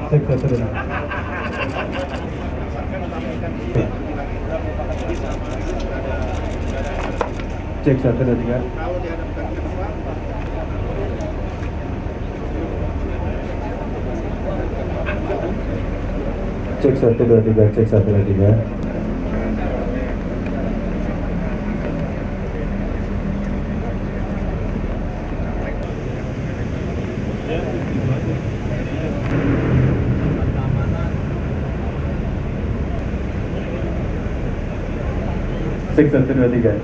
Cek satu dulu. Cek 1 2 3. Cek 1 2 3. Cek 1 2 3. Cek 1 2 3.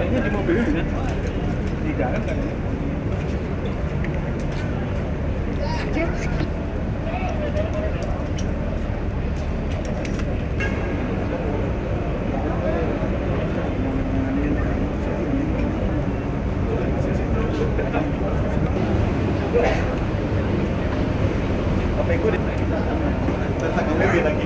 Ini di mobil kan? Di dalam kan? Apa ikut? Terus lagi.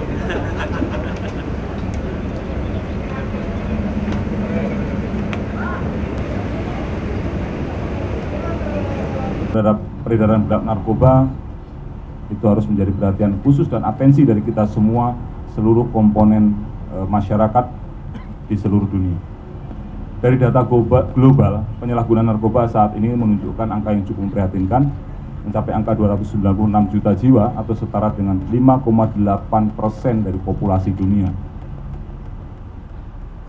Terhadap peredaran gelap narkoba itu harus menjadi perhatian khusus dan atensi dari kita semua, seluruh komponen masyarakat di seluruh dunia. Dari data global, penyalahgunaan narkoba saat ini menunjukkan angka yang cukup memprihatinkan, mencapai angka 296 juta jiwa atau setara dengan 5,8% dari populasi dunia.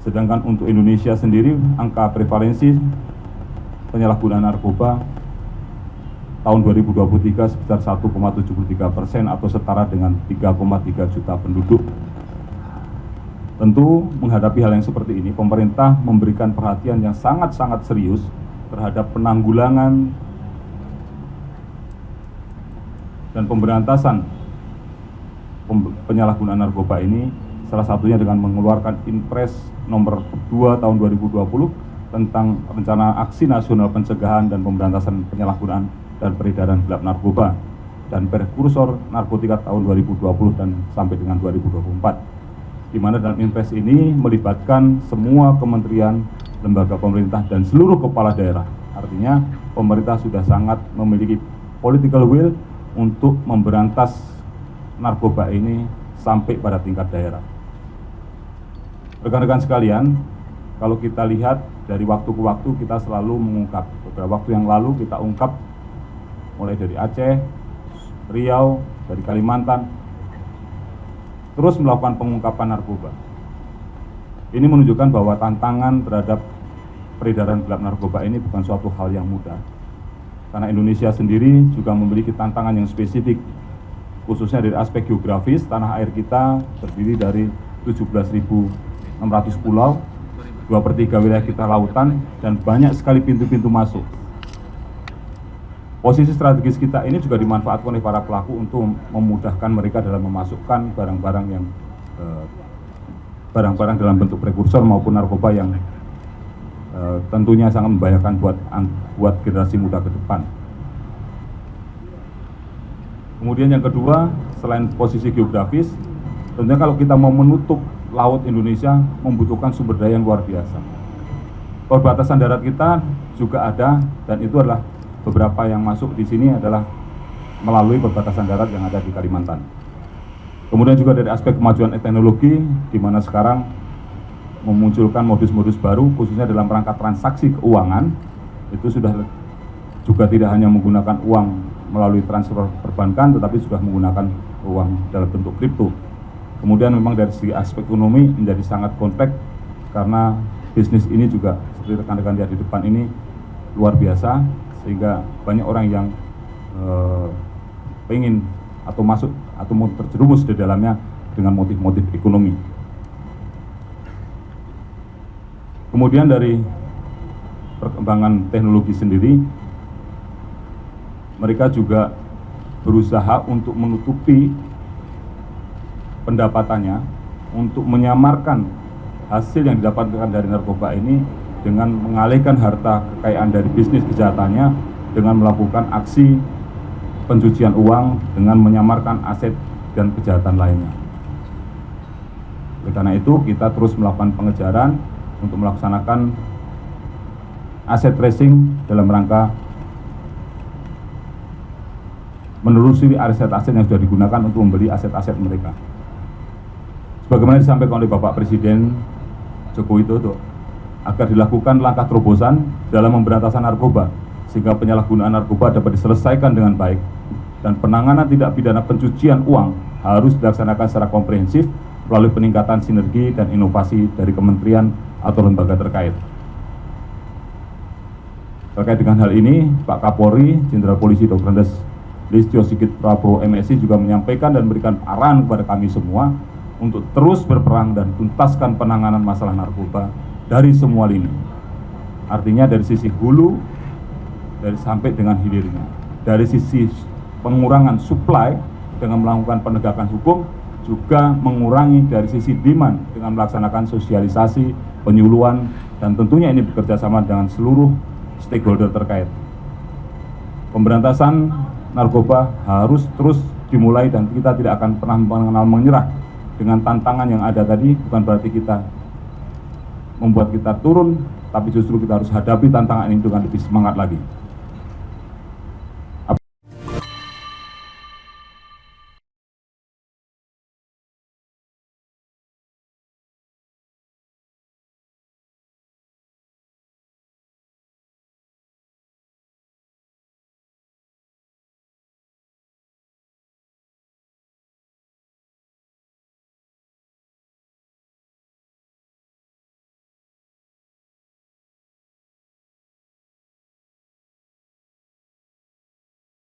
Sedangkan untuk Indonesia sendiri, angka prevalensi penyalahgunaan narkoba tahun 2023 sebesar 1,73% atau setara dengan 3,3 juta penduduk. Tentu menghadapi hal yang seperti ini, pemerintah memberikan perhatian yang sangat-sangat serius terhadap penanggulangan dan pemberantasan penyalahgunaan narkoba ini, salah satunya dengan mengeluarkan Inpres nomor 2 tahun 2020 tentang rencana aksi nasional pencegahan dan pemberantasan penyalahgunaan dan peredaran gelap narkoba dan prekursor narkotika tahun 2020 dan sampai dengan 2024, di mana dalam Inpres ini melibatkan semua kementerian, lembaga pemerintah dan seluruh kepala daerah. Artinya pemerintah sudah sangat memiliki political will untuk memberantas narkoba ini sampai pada tingkat daerah. Rekan-rekan sekalian, kalau kita lihat dari waktu ke waktu kita selalu mengungkap. Beberapa waktu yang lalu kita ungkap mulai dari Aceh, Riau, dari Kalimantan, terus melakukan pengungkapan narkoba. Ini menunjukkan bahwa tantangan terhadap peredaran gelap narkoba ini bukan suatu hal yang mudah. Karena Indonesia sendiri juga memiliki tantangan yang spesifik, khususnya dari aspek geografis. Tanah air kita terdiri dari 17.600 pulau, 2/3 wilayah kita lautan, dan banyak sekali pintu-pintu masuk. Posisi strategis kita ini juga dimanfaatkan oleh para pelaku untuk memudahkan mereka dalam memasukkan barang-barang dalam bentuk prekursor maupun narkoba yang tentunya sangat membahayakan buat generasi muda ke depan. Kemudian yang kedua, selain posisi geografis, tentunya kalau kita mau menutup laut Indonesia membutuhkan sumber daya yang luar biasa. Perbatasan darat kita juga ada, dan itu adalah beberapa yang masuk di sini adalah melalui perbatasan darat yang ada di Kalimantan. Kemudian juga dari aspek kemajuan teknologi, di mana sekarang memunculkan modus-modus baru, khususnya dalam rangka transaksi keuangan, itu sudah juga tidak hanya menggunakan uang melalui transfer perbankan, tetapi sudah menggunakan uang dalam bentuk kripto. Kemudian memang dari segi aspek ekonomi menjadi sangat kompleks, karena bisnis ini juga seperti rekan-rekan lihat di depan ini luar biasa, sehingga banyak orang yang pengen atau masuk atau mau terjerumus di dalamnya dengan motif-motif ekonomi. Kemudian dari perkembangan teknologi sendiri, mereka juga berusaha untuk menutupi pendapatannya, untuk menyamarkan hasil yang didapatkan dari narkoba ini dengan mengalihkan harta kekayaan dari bisnis kejahatannya dengan melakukan aksi pencucian uang dengan menyamarkan aset dan kejahatan lainnya. Oleh karena itu, kita terus melakukan pengejaran untuk melaksanakan aset tracing dalam rangka menelusuri aset-aset yang sudah digunakan untuk membeli aset-aset mereka. Sebagaimana disampaikan oleh Bapak Presiden Joko Widodo, agar dilakukan langkah terobosan dalam pemberantasan narkoba, sehingga penyalahgunaan narkoba dapat diselesaikan dengan baik, dan penanganan tindak pidana pencucian uang harus dilaksanakan secara komprehensif melalui peningkatan sinergi dan inovasi dari kementerian atau lembaga terkait. Terkait dengan hal ini, Pak Kapolri, Jenderal Polisi Dr. Andes Listio Sigit Prabowo MSI juga menyampaikan dan memberikan arahan kepada kami semua untuk terus berperang dan tuntaskan penanganan masalah narkoba dari semua lini. Artinya dari sisi hulu, dari sampai dengan hilirnya. Dari sisi pengurangan supply dengan melakukan penegakan hukum, juga mengurangi dari sisi demand dengan melaksanakan sosialisasi, penyuluhan, dan tentunya ini bekerja sama dengan seluruh stakeholder terkait. Pemberantasan narkoba harus terus dimulai dan kita tidak akan pernah mengenal menyerah. Dengan tantangan yang ada tadi, bukan berarti kita membuat kita turun, tapi justru kita harus hadapi tantangan ini dengan lebih semangat lagi.